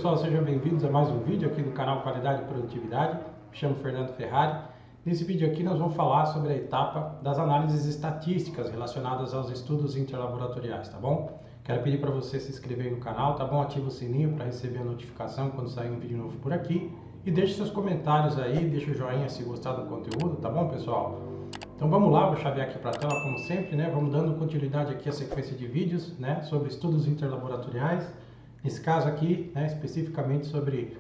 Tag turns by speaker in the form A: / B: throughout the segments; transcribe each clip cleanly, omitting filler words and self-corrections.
A: pessoal, sejam bem-vindos a mais um vídeo aqui do canal Qualidade e Produtividade. Me chamo Fernando Ferrari. Nesse vídeo aqui nós vamos falar sobre a etapa das análises estatísticas relacionadas aos estudos interlaboratoriais, tá bom? Quero pedir para você se inscrever no canal, tá bom? Ativa o sininho para receber a notificação quando sair um vídeo novo por aqui. E deixe seus comentários aí, deixa o joinha se gostar do conteúdo, tá bom, pessoal? Então vamos lá, vou chavear aqui para a tela como sempre, né? Vamos dando continuidade aqui à sequência de vídeos, né? Sobre estudos interlaboratoriais. Nesse caso aqui, né, especificamente sobre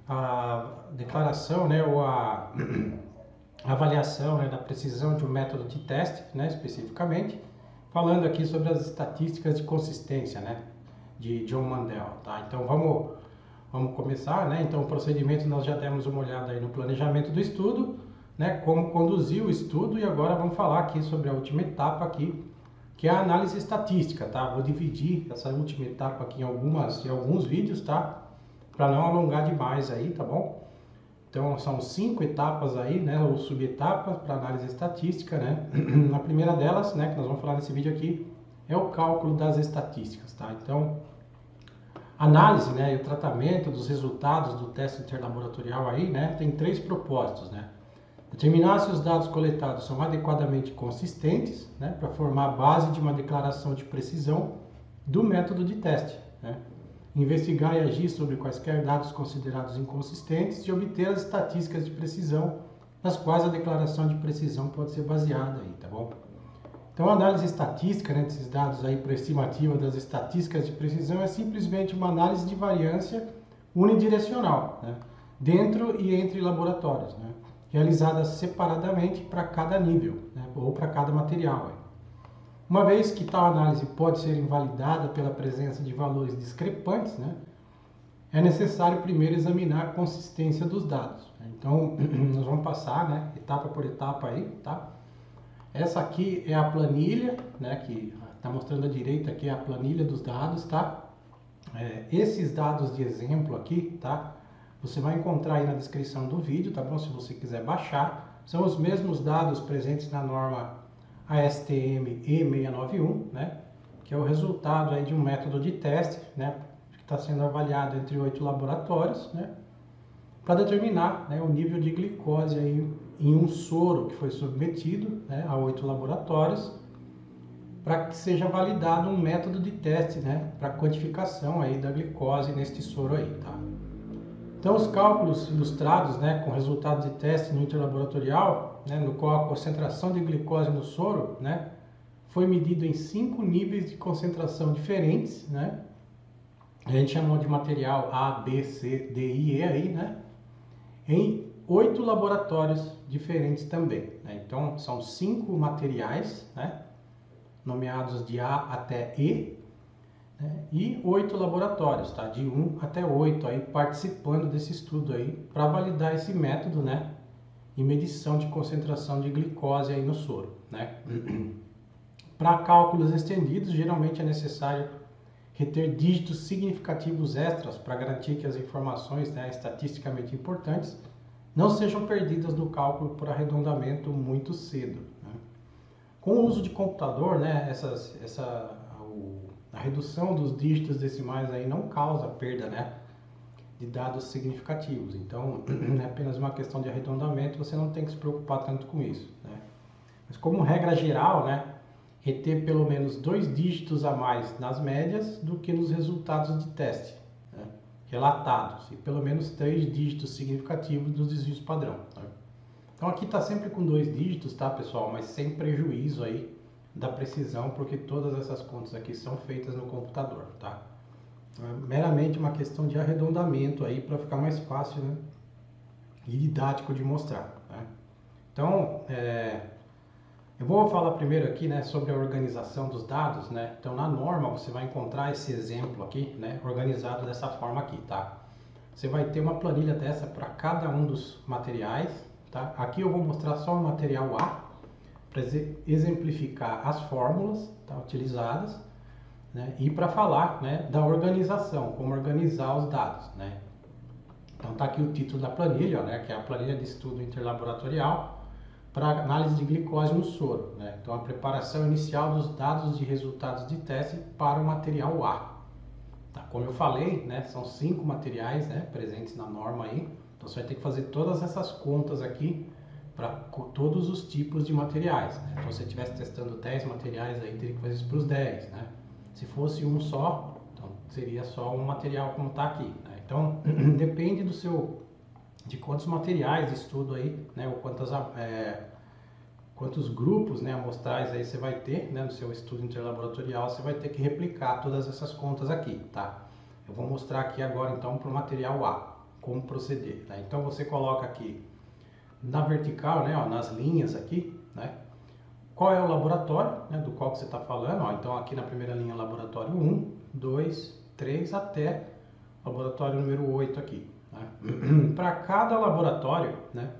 A: a declaração, né, ou a avaliação, né, da precisão de um método de teste, né, especificamente, falando aqui sobre as estatísticas de consistência, né, de John Mandel, tá? Então vamos começar, né? Então o procedimento nós já demos uma olhada aí no planejamento do estudo, né, como conduzir o estudo, e agora vamos falar aqui sobre a última etapa aqui, que é a análise estatística, tá? Vou dividir essa última etapa aqui em alguns vídeos, tá? Para não alongar demais aí, tá bom? Então são 5 etapas aí, né? Ou subetapas para análise estatística, né? A primeira delas, né? Que nós vamos falar nesse vídeo aqui, é o cálculo das estatísticas, tá? Então, análise, né? E o tratamento dos resultados do teste interlaboratorial aí, né? Tem 3 propósitos, né? Determinar se os dados coletados são adequadamente consistentes, né, para formar a base de uma declaração de precisão do método de teste. Né? Investigar e agir sobre quaisquer dados considerados inconsistentes e obter as estatísticas de precisão nas quais a declaração de precisão pode ser baseada. Aí, tá bom? Então, a análise estatística, né, desses dados aí para estimativa das estatísticas de precisão é simplesmente uma análise de variância unidirecional, né, dentro e entre laboratórios, né, realizadas separadamente para cada nível, né, ou para cada material. Uma vez que tal análise pode ser invalidada pela presença de valores discrepantes, né, é necessário primeiro examinar a consistência dos dados. Então, nós vamos passar, né, etapa por etapa aí, tá? Essa aqui é a planilha, né, que está mostrando à direita aqui, é a planilha dos dados, tá? Esses dados de exemplo aqui, tá? Você vai encontrar aí na descrição do vídeo, tá bom? Se você quiser baixar, são os mesmos dados presentes na norma ASTM E691, né? Que é o resultado aí de um método de teste, né? Que está sendo avaliado entre 8 laboratórios, né? Para determinar, né, o nível de glicose aí em um soro que foi submetido, né, a 8 laboratórios, para que seja validado um método de teste, né? Para quantificação aí da glicose neste soro aí, tá? Então, os cálculos ilustrados, né, com resultados de teste no interlaboratorial, né, no qual a concentração de glicose no soro, né, foi medido em 5 níveis de concentração diferentes, né, a gente chamou de material A, B, C, D e E aí, né, em 8 laboratórios diferentes também, né. Então, são 5 materiais, né, nomeados de A até E, e 8 laboratórios, tá? De 1 até 8 aí participando desse estudo aí para validar esse método, né? E medição de concentração de glicose aí no soro, né? Para cálculos estendidos, geralmente é necessário reter dígitos significativos extras para garantir que as informações, né, estatisticamente importantes não sejam perdidas no cálculo por arredondamento muito cedo, né? Com o uso de computador, né, a redução dos dígitos decimais aí não causa perda, né, de dados significativos. Então, é apenas uma questão de arredondamento, você não tem que se preocupar tanto com isso, né? Mas como regra geral, né, reter pelo menos 2 dígitos a mais nas médias do que nos resultados de teste, né, relatados, e pelo menos 3 dígitos significativos dos desvios padrão, tá? Então aqui está sempre com 2 dígitos, tá, pessoal? Mas sem prejuízo aí da precisão, porque todas essas contas aqui são feitas no computador, tá? É meramente uma questão de arredondamento aí para ficar mais fácil, né, e didático de mostrar, né? Então, eu vou falar primeiro aqui, né, sobre a organização dos dados, né? Então, na norma você vai encontrar esse exemplo aqui, né, organizado dessa forma aqui, tá? Você vai ter uma planilha dessa para cada um dos materiais, tá? Aqui eu vou mostrar só o material A, para exemplificar as fórmulas, tá, utilizadas, né, e para falar, né, da organização, como organizar os dados, né? Então tá aqui o título da planilha, né, que é a planilha de estudo interlaboratorial para análise de glicose no soro, né? Então a preparação inicial dos dados de resultados de teste para o material A. Tá? Como eu falei, né, são 5 materiais, né, presentes na norma aí, então você vai ter que fazer todas essas contas aqui para todos os tipos de materiais, né? Então, se você estivesse testando 10 materiais, aí teria que fazer isso para os 10, né? Se fosse um só, então seria só um material como está aqui, né? Então, depende de quantos materiais de estudo aí, né, ou quantos grupos, né, amostrais aí você vai ter, né, no seu estudo interlaboratorial, você vai ter que replicar todas essas contas aqui, tá? Eu vou mostrar aqui agora então para o material A, como proceder, tá? Então você coloca aqui na vertical, né, ó, nas linhas aqui, né, qual é o laboratório, né, do qual que você está falando, ó. Então aqui na primeira linha laboratório 1, 2, 3 até laboratório número 8 aqui, né? Para cada laboratório, né,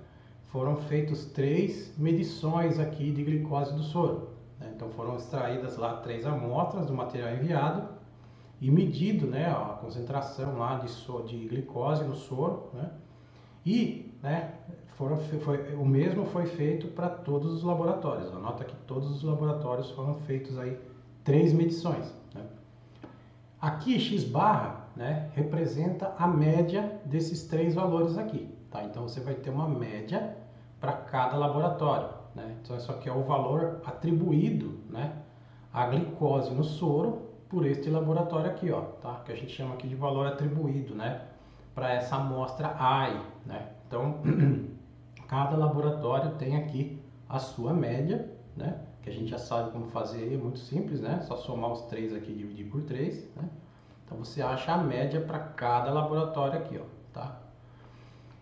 A: foram feitas 3 medições aqui de glicose do soro, né? Então foram extraídas lá 3 amostras do material enviado e medido, né, a concentração lá de glicose no soro, né? E, né, o mesmo foi feito para todos os laboratórios. Anota que todos os laboratórios foram feitos aí 3 medições, né? Aqui x barra, né, representa a média desses 3 valores aqui, tá? Então você vai ter uma média para cada laboratório, né? Então isso aqui é o valor atribuído, né, à glicose no soro por este laboratório aqui, ó, tá? Que a gente chama aqui de valor atribuído, né, para essa amostra AI, né? Então cada laboratório tem aqui a sua média, né? Que a gente já sabe como fazer, é muito simples, né? Só somar os 3 aqui e dividir por 3, né? Então você acha a média para cada laboratório aqui, ó, tá?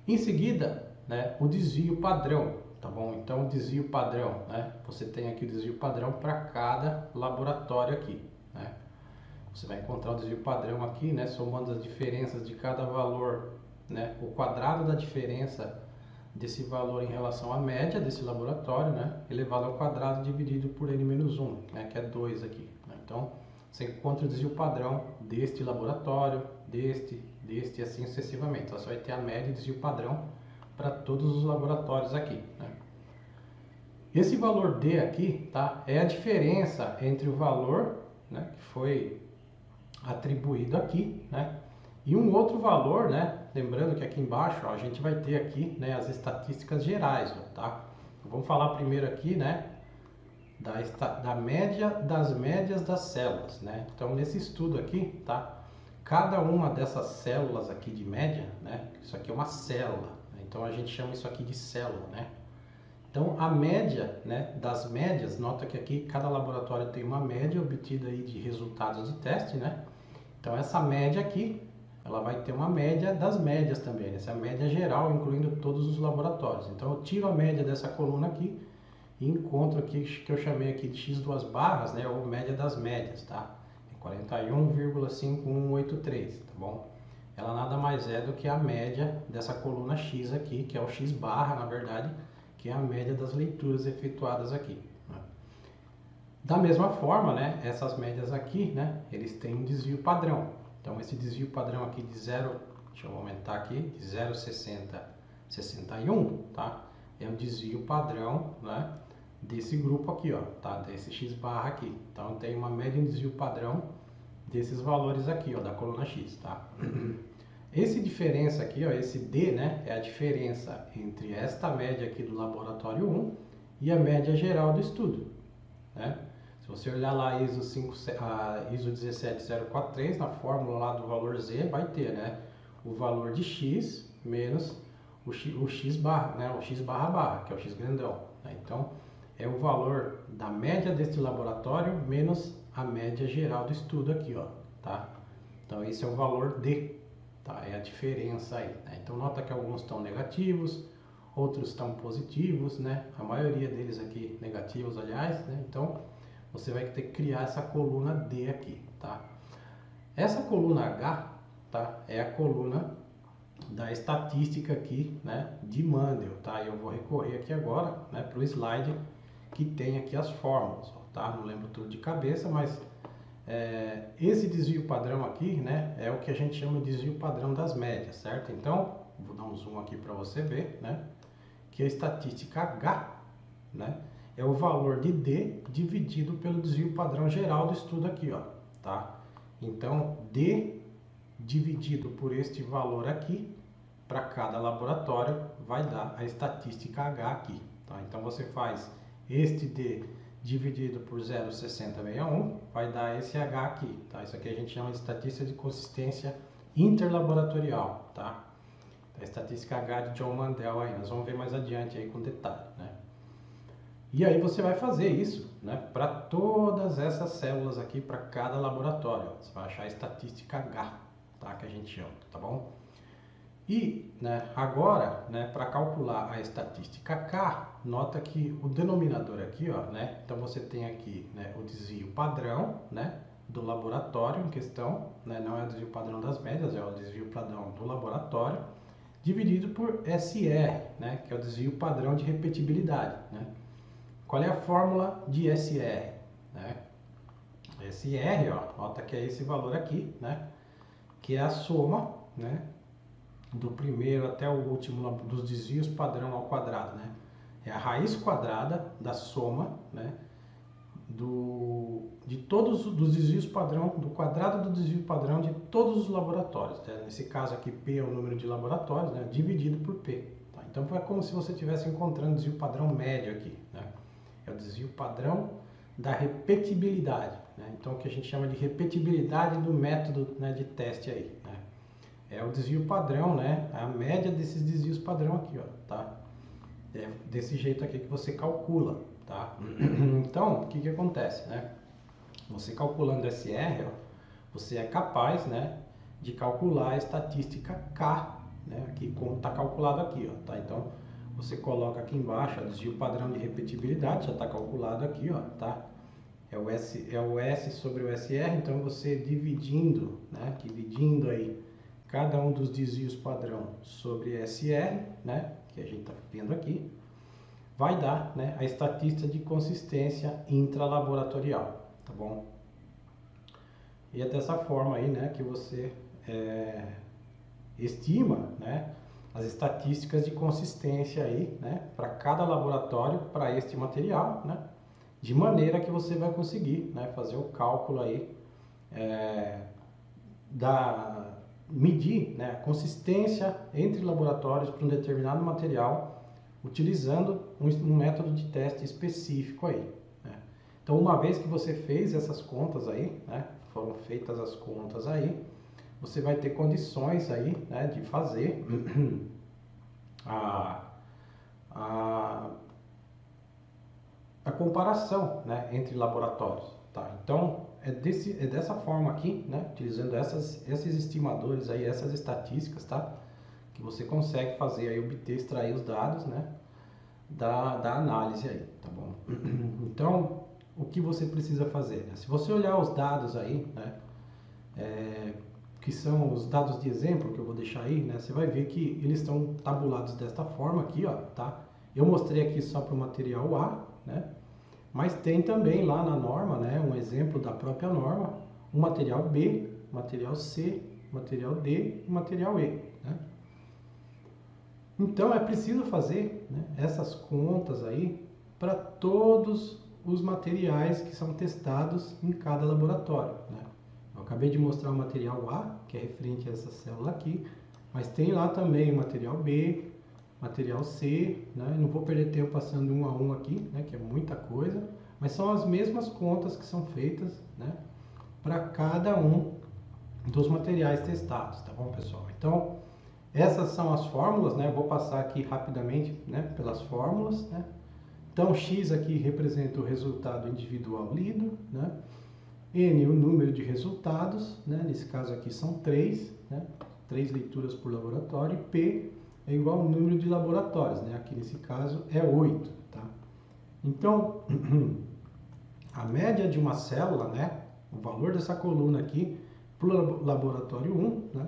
A: Em seguida, né, o desvio padrão, tá bom? Então o desvio padrão, né? Você tem aqui o desvio padrão para cada laboratório aqui, né? Você vai encontrar o desvio padrão aqui, né, somando as diferenças de cada valor, né, o quadrado da diferença desse valor em relação à média desse laboratório, né, elevado ao quadrado dividido por n-1, né, que é 2 aqui, né? Então, você encontra o desvio padrão deste laboratório, deste e assim sucessivamente. Então, você vai ter a média e desvio padrão para todos os laboratórios aqui, né? Esse valor D aqui, tá, é a diferença entre o valor, né, que foi atribuído aqui, né, e um outro valor, né, lembrando que aqui embaixo, ó, a gente vai ter aqui, né, as estatísticas gerais, ó, tá? Então, vamos falar primeiro aqui, né, da média das médias das células, né? Então nesse estudo aqui, tá? Cada uma dessas células aqui de média, né? Isso aqui é uma célula, né? Então a gente chama isso aqui de célula, né? Então a média, né, das médias, nota que aqui cada laboratório tem uma média obtida aí de resultados de teste, né? Então essa média aqui, ela vai ter uma média das médias também, né? Essa é a média geral, incluindo todos os laboratórios. Então eu tiro a média dessa coluna aqui e encontro aqui que eu chamei aqui de x2 barras, né, ou média das médias, tá? É 41,5183, tá bom? Ela nada mais é do que a média dessa coluna x aqui, que é o x barra, na verdade, que é a média das leituras efetuadas aqui, né? Da mesma forma, né, essas médias aqui, né, eles têm um desvio padrão. Então esse desvio padrão aqui de 0, deixa eu aumentar aqui, de 0,60, 61, tá? É um desvio padrão, né, desse grupo aqui, ó, tá? Desse x barra aqui. Então tem uma média em desvio padrão desses valores aqui, ó, da coluna x, tá? Esse diferença aqui, ó, esse D, né, é a diferença entre esta média aqui do laboratório 1 e a média geral do estudo, né? Se você olhar lá a ISO 17043, na fórmula lá do valor Z, vai ter, né, o valor de x menos o x barra, né, o x barra barra, que é o x grandão, né? Então, é o valor da média deste laboratório menos a média geral do estudo aqui, ó, tá? Então, esse é o valor D, tá? É a diferença aí, né? Então, nota que alguns estão negativos, outros estão positivos, né? A maioria deles aqui negativos, aliás, né? Então, você vai ter que criar essa coluna D aqui, tá? Essa coluna H, tá, é a coluna da estatística aqui, né, de Mandel, tá? Eu vou recorrer aqui agora, né, para o slide que tem aqui as fórmulas, ó, tá? Não lembro tudo de cabeça, mas esse desvio padrão aqui, né, é o que a gente chama de desvio padrão das médias, certo? Então, vou dar um zoom aqui para você ver, né, que a estatística H, né, é o valor de D dividido pelo desvio padrão geral do estudo aqui, ó, tá? Então, D dividido por este valor aqui, para cada laboratório, vai dar a estatística H aqui. Tá? Então, você faz este D dividido por 0,6061, vai dar esse H aqui. Tá? Isso aqui a gente chama de estatística de consistência interlaboratorial. Tá? A estatística H de John Mandel aí, nós vamos ver mais adiante aí com detalhe. Né? E aí você vai fazer isso, né, para todas essas células aqui, para cada laboratório. Você vai achar a estatística H, tá, que a gente chama, tá bom? E, né, agora, né, para calcular a estatística K, nota que o denominador aqui, ó, né, então você tem aqui, né, o desvio padrão, né, do laboratório em questão, né, não é o desvio padrão das médias, é o desvio padrão do laboratório, dividido por SR, né, que é o desvio padrão de repetibilidade, né. Qual é a fórmula de SR? Né? SR, ó, nota que é esse valor aqui, né, que é a soma, né, do primeiro até o último dos desvios padrão ao quadrado, né? É a raiz quadrada da soma, né, de todos os desvios padrão, do quadrado do desvio padrão de todos os laboratórios. Né? Nesse caso aqui, P é o número de laboratórios, né, dividido por P. Tá? Então, é como se você estivesse encontrando o desvio padrão médio aqui, né? É o desvio padrão da repetibilidade. Né? Então, o que a gente chama de repetibilidade do método, né, de teste aí. Né? É o desvio padrão, né? A média desses desvios padrão aqui, ó, tá? É desse jeito aqui que você calcula, tá? Então, o que que acontece, né? Você calculando SR, ó, você é capaz, né, de calcular a estatística K, né? Aqui como está calculado aqui, ó, tá? Então, você coloca aqui embaixo, ó, desvio padrão de repetibilidade, já está calculado aqui, ó, tá? É o S sobre o SR, então você dividindo, né? Dividindo aí cada um dos desvios padrão sobre SR, né? Que a gente está vendo aqui, vai dar, né, a estatística de consistência intralaboratorial, tá bom? E é dessa forma aí, né, que você estima, né, as estatísticas de consistência aí, né, para cada laboratório, para este material, né, de maneira que você vai conseguir, né, fazer o cálculo aí medir, né, a consistência entre laboratórios para um determinado material, utilizando um método de teste específico aí. Né? Então, uma vez que você fez essas contas aí, né, foram feitas as contas aí, você vai ter condições aí, né, de fazer a comparação, né, entre laboratórios. Tá? Então, é dessa forma aqui, né, utilizando esses estimadores aí, essas estatísticas, tá, que você consegue fazer aí, obter, extrair os dados, né, da análise aí, tá bom? Então, o que você precisa fazer? Né? Se você olhar os dados aí, né, que são os dados de exemplo que eu vou deixar aí, né, você vai ver que eles estão tabulados desta forma aqui, ó, tá? Eu mostrei aqui só para o material A, né? Mas tem também lá na norma, né, um exemplo da própria norma, o material B, material C, material D e material E. Né? Então é preciso fazer, né, essas contas aí para todos os materiais que são testados em cada laboratório. Né? Eu acabei de mostrar o material A, que é referente a essa célula aqui, mas tem lá também o material B, material C, né? Não vou perder tempo passando um a um aqui, né? Que é muita coisa, mas são as mesmas contas que são feitas, né, para cada um dos materiais testados, tá bom, pessoal? Então, essas são as fórmulas, né? Vou passar aqui rapidamente, né, pelas fórmulas, né? Então, X aqui representa o resultado individual lido, né? N, o número de resultados, né? Nesse caso aqui são 3, né? 3 leituras por laboratório, e P é igual ao número de laboratórios, né? Aqui nesse caso é 8, tá? Então, a média de uma célula, né? O valor dessa coluna aqui para o laboratório 1, né,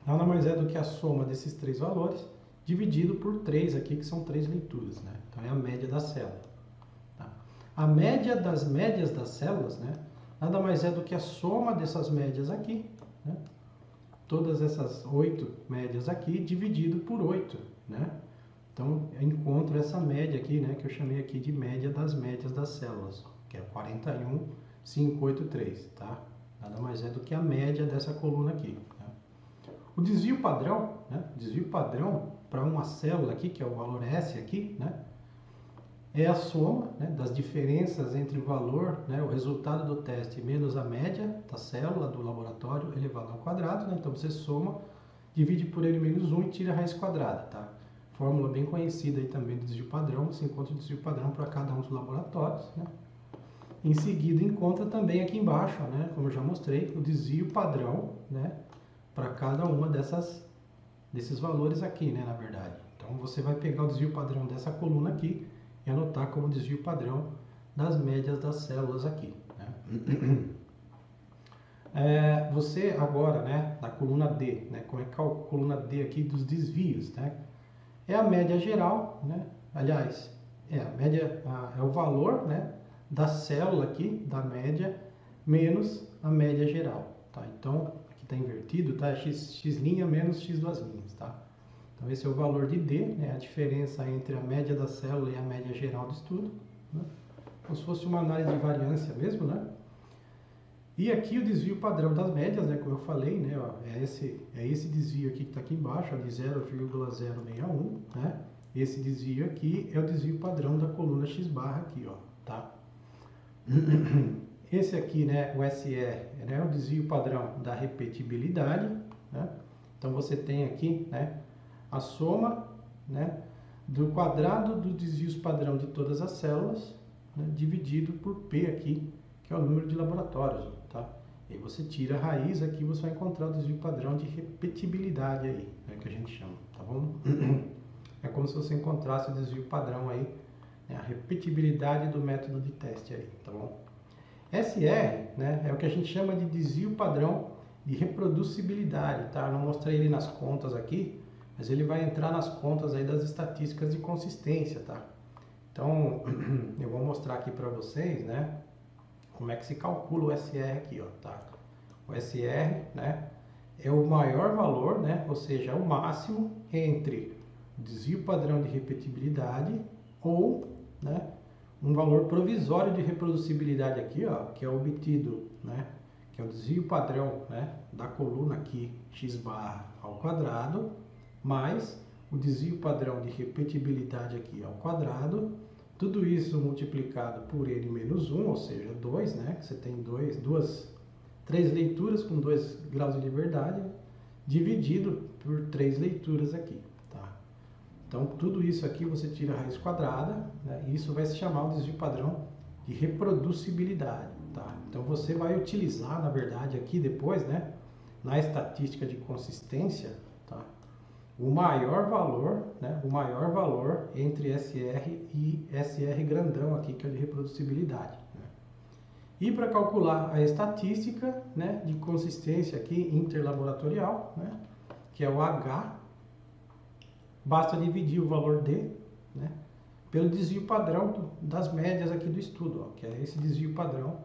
A: nada mais é do que a soma desses 3 valores dividido por 3 aqui, que são 3 leituras, né? Então é a média da célula. Tá? A média das médias das células, né, nada mais é do que a soma dessas médias aqui, né? Todas essas 8 médias aqui dividido por 8, né? Então, eu encontro essa média aqui, né, que eu chamei aqui de média das médias das células, que é 41,583, tá? nada mais é do que a média dessa coluna aqui. Né? O desvio padrão, para uma célula aqui, que é o valor S aqui, né? É a soma, né, das diferenças entre o valor, né, o resultado do teste menos a média da célula do laboratório elevado ao quadrado. Né? Então você soma, divide por N menos 1 e tira a raiz quadrada. Tá? Fórmula bem conhecida aí também do desvio padrão. Você encontra o desvio padrão para cada um dos laboratórios. Né? Em seguida encontra também aqui embaixo, né, como eu já mostrei, o desvio padrão, né, para cada uma desses valores aqui, né, na verdade. Então você vai pegar o desvio padrão dessa coluna aqui e anotar como desvio padrão das médias das células aqui. Né? Você agora, né, na coluna D, né, como é que é a coluna D aqui dos desvios, né? É a média geral, né? Aliás, a média é o valor, né, da célula aqui, da média, menos a média geral. Tá? Então, aqui está invertido, tá? X menos x duas linhas, tá? Então, esse é o valor de D, né? A diferença entre a média da célula e a média geral do estudo. Né? Como se fosse uma análise de variância mesmo, né? E aqui o desvio padrão das médias, né? Como eu falei, né? Ó, é esse desvio aqui que está aqui embaixo, ó, de 0,061, né? Esse desvio aqui é o desvio padrão da coluna x barra aqui, ó, tá? Esse aqui, né, o SR, né, é o desvio padrão da repetibilidade, né? Então você tem aqui, né, a soma, né, do quadrado dos desvios padrão de todas as células, né, dividido por P aqui, que é o número de laboratórios, tá? E aí você tira a raiz, aqui você vai encontrar o desvio padrão de repetibilidade aí, né, que a gente chama, tá bom? É como se você encontrasse o desvio padrão aí, né, a repetibilidade do método de teste aí, tá bom? SR, né, é o que a gente chama de desvio padrão de reproducibilidade, tá? Eu não mostrei ele nas contas aqui, mas ele vai entrar nas contas aí das estatísticas de consistência, tá? Então, eu vou mostrar aqui para vocês, né, como é que se calcula o SR aqui, ó, tá? O SR, né, é o maior valor, né, ou seja, é o máximo entre o desvio padrão de repetibilidade ou, né, um valor provisório de reproducibilidade aqui, ó, que é obtido, né, que é o desvio padrão, né, da coluna aqui, x barra ao quadrado, mais o desvio padrão de repetibilidade aqui ao quadrado, tudo isso multiplicado por n menos 1, ou seja, 2, né, que você tem 3 leituras com 2 graus de liberdade, dividido por 3 leituras aqui. Então, tudo isso aqui você tira a raiz quadrada, né, e isso vai se chamar o desvio padrão de reproducibilidade. Tá? Então, você vai utilizar, na verdade, aqui depois, né, na estatística de consistência, tá, o maior valor, né, entre SR e SR grandão aqui, que é de reproducibilidade. Né? E para calcular a estatística, né, de consistência aqui interlaboratorial, né, que é o H, basta dividir o valor D, né, pelo desvio padrão das médias aqui do estudo, ó, que é esse desvio padrão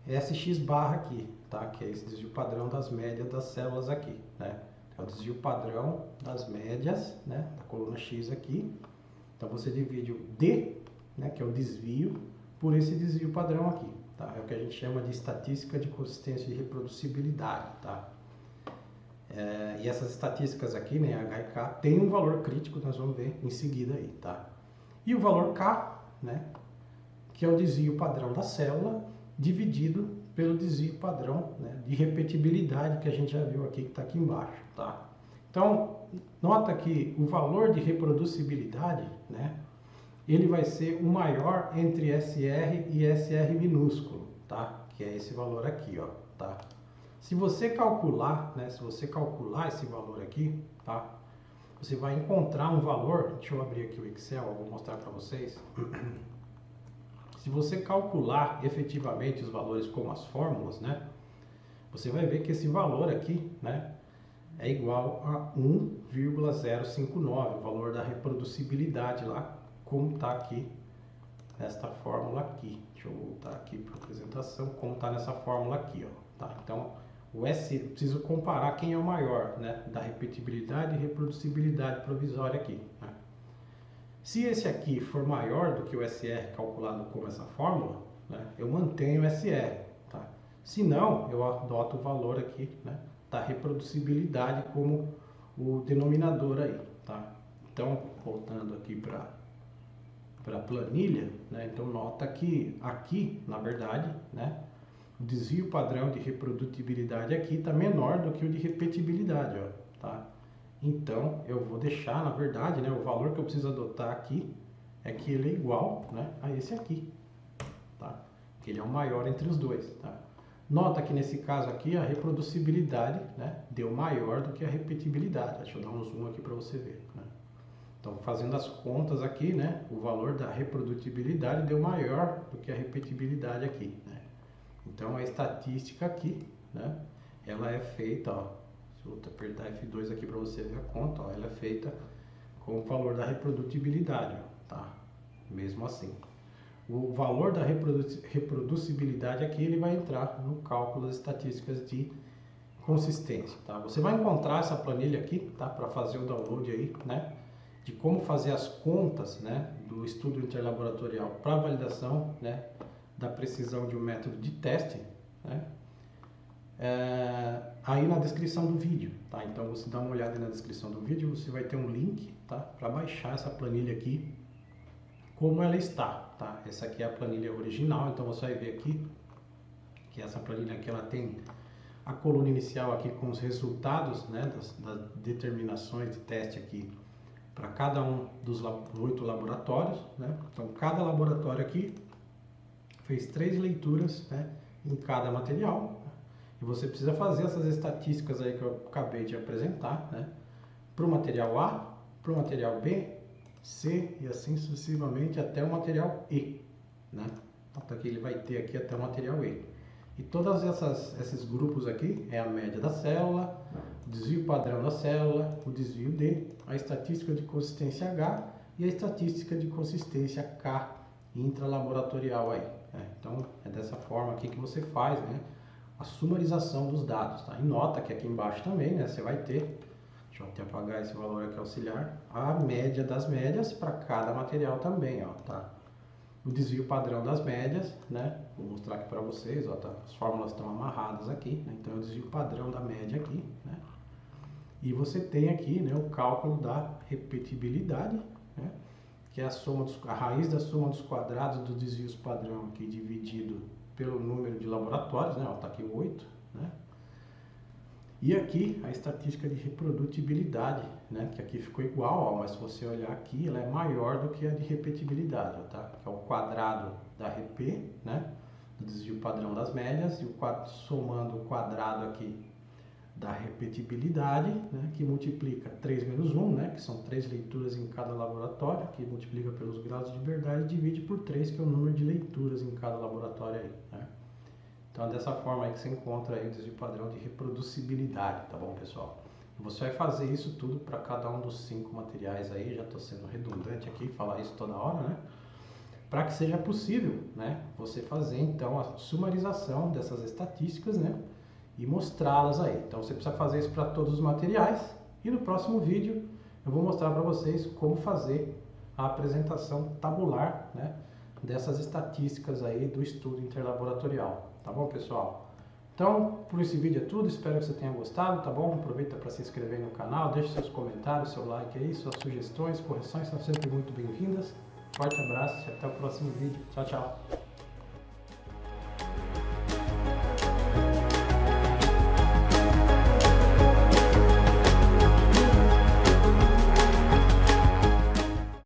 A: SX barra aqui, tá? Que é esse desvio padrão das médias das células aqui, né? É o desvio padrão das médias, né, da coluna X aqui. Então você divide o D, né, que é o desvio, por esse desvio padrão aqui, tá? É o que a gente chama de estatística de consistência e reproducibilidade, tá? E essas estatísticas aqui, né, H e K, tem um valor crítico, nós vamos ver em seguida aí, tá? E o valor K, né, que é o desvio padrão da célula, dividido pelo desvio padrão, né, de repetibilidade que a gente já viu aqui, que está aqui embaixo, tá? Então, nota que o valor de reproducibilidade, né, ele vai ser o maior entre SR e SR minúsculo, tá? Que é esse valor aqui, ó, tá? Se você calcular, né, esse valor aqui, tá? Você vai encontrar um valor, deixa eu abrir aqui o Excel, eu vou mostrar para vocês. Se você calcular efetivamente os valores como as fórmulas, né, você vai ver que esse valor aqui, né, é igual a 1,059, o valor da reproducibilidade lá, como está aqui nesta fórmula aqui. Deixa eu voltar aqui para a apresentação, como está nessa fórmula aqui, ó, tá? Então, o S, eu preciso comparar quem é o maior, né, da repetibilidade e reproducibilidade provisória aqui, né? Se esse aqui for maior do que o SR calculado com essa fórmula, né, eu mantenho o SR, tá? Se não, eu adoto o valor aqui, né, da reproducibilidade como o denominador aí, tá? Então, voltando aqui para a planilha, né, então nota que aqui, na verdade, né, o desvio padrão de reprodutibilidade aqui está menor do que o de repetibilidade, ó, tá? Então, eu vou deixar, na verdade, né, o valor que eu preciso adotar aqui é que ele é igual, né, a esse aqui, tá? Que ele é o maior entre os dois, tá? Nota que nesse caso aqui a reproducibilidade, né, deu maior do que a repetibilidade. Deixa eu dar um zoom aqui para você ver, né? Então, fazendo as contas aqui, né, o valor da reprodutibilidade deu maior do que a repetibilidade aqui, né? Então, a estatística aqui, né, ela é feita, ó, se eu apertar F2 aqui para você ver a conta, ó, ela é feita com o valor da reprodutibilidade, ó, tá? Mesmo assim. O valor da reproducibilidade aqui, ele vai entrar no cálculo das estatísticas de consistência, tá? Você vai encontrar essa planilha aqui, tá? Para fazer o download aí, né? De como fazer as contas, né? Do estudo interlaboratorial para validação, né? Da precisão de um método de teste, né? Aí na descrição do vídeo, tá? Então você dá uma olhada aí na descrição do vídeo, você vai ter um link, tá? Para baixar essa planilha aqui, como ela está, tá? Essa aqui é a planilha original, então você vai ver aqui que essa planilha aqui ela tem a coluna inicial aqui com os resultados, né? Das determinações de teste aqui para cada um dos 8 laboratórios, né? Então cada laboratório aqui fez 3 leituras, né, em cada material, e você precisa fazer essas estatísticas aí que eu acabei de apresentar, né, para o material A, para o material B, C e assim sucessivamente até o material E, né? Então aqui ele vai ter aqui até o material E. E todos esses grupos aqui é a média da célula, o desvio padrão da célula, o desvio D, a estatística de consistência H e a estatística de consistência K intralaboratorial aí. Então é dessa forma aqui que você faz, né, a sumarização dos dados, tá? E nota que aqui embaixo também, né, você vai ter, deixa eu até apagar esse valor aqui auxiliar, a média das médias para cada material também, ó, tá? O desvio padrão das médias, né? Vou mostrar aqui para vocês, ó, tá? As fórmulas estão amarradas aqui, né? Então é o desvio padrão da média aqui, né? E você tem aqui, né, o cálculo da repetibilidade, né? Que é a raiz da soma dos quadrados dos desvios padrão aqui dividido pelo número de laboratórios, né? Ó, tá aqui 8, né? E aqui a estatística de reprodutibilidade, né, que aqui ficou igual, ó, mas se você olhar aqui, ela é maior do que a de repetibilidade, ó, tá? Que é o quadrado da RP, né, do desvio padrão das médias, e somando o quadrado aqui da repetibilidade, né, que multiplica 3 menos 1, né, que são 3 leituras em cada laboratório, que multiplica pelos graus de liberdade e divide por 3, que é o número de leituras em cada laboratório aí, né? Então é dessa forma aí que você encontra aí o desvio padrão de reproducibilidade, tá bom, pessoal? E você vai fazer isso tudo para cada um dos 5 materiais aí, já estou sendo redundante aqui, falar isso toda hora, né? Para que seja possível, né, você fazer então a sumarização dessas estatísticas, né, e mostrá-las aí. Então você precisa fazer isso para todos os materiais, e no próximo vídeo eu vou mostrar para vocês como fazer a apresentação tabular, né, dessas estatísticas aí do estudo interlaboratorial. Tá bom, pessoal? Então, por esse vídeo é tudo, espero que você tenha gostado, tá bom? Aproveita para se inscrever no canal, deixe seus comentários, seu like aí, suas sugestões, correções são sempre muito bem-vindas. Forte abraço e até o próximo vídeo. Tchau, tchau!